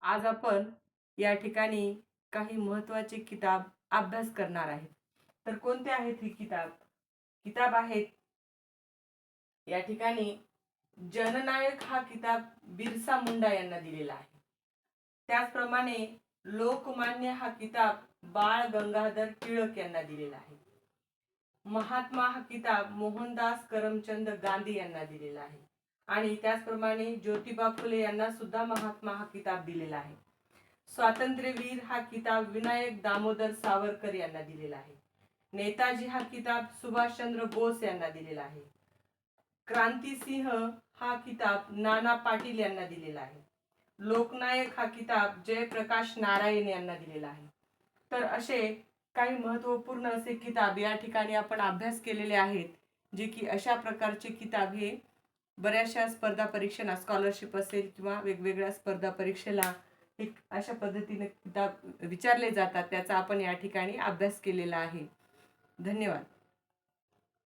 आज आपण या ठिकाणी काही महत्त्वाचे किताब अभ्यास करणार आहेत. तर कोणते आहेत ही किताब? किताब आहेत या ठिकाणी जननायक हा किताब बिरसा मुंडा यांना दिलेला आहे. त्याचप्रमाणे लोकमान्य हा किताब बाळ गंगाधर टिळक यांना दिलेला आहे. महात्मा हा किताब मोहनदास करमचंद गांधी यांना दिलेला आहे. आणि त्याचप्रमाणे ज्योतिबा फुले यांना सुद्धा महात्मा हा किताब दिलेला आहे. स्वातंत्र्यवीर हा किताब विनायक दामोदर सावरकर यांना दिलेला आहे. नेताजी हा किताब सुभाषचंद्र बोस यांना दिलेला आहे. क्रांतिसिंह हा किताब नाना पाटील यांना दिलेला आहे. लोकनायक हा किताब जयप्रकाश नारायण यांना दिलेला आहे. तर असे काही महत्त्वपूर्ण असे किताब या ठिकाणी आपण अभ्यास केलेले आहेत, जे की अशा प्रकारचे किताब हे बऱ्याचशा स्पर्धा परीक्षांना, स्कॉलरशिप असेल किंवा वेगवेगळ्या स्पर्धा परीक्षेला एक अशा पद्धतीने किताब विचारले जातात, त्याचा आपण या ठिकाणी अभ्यास केलेला आहे. धन्यवाद.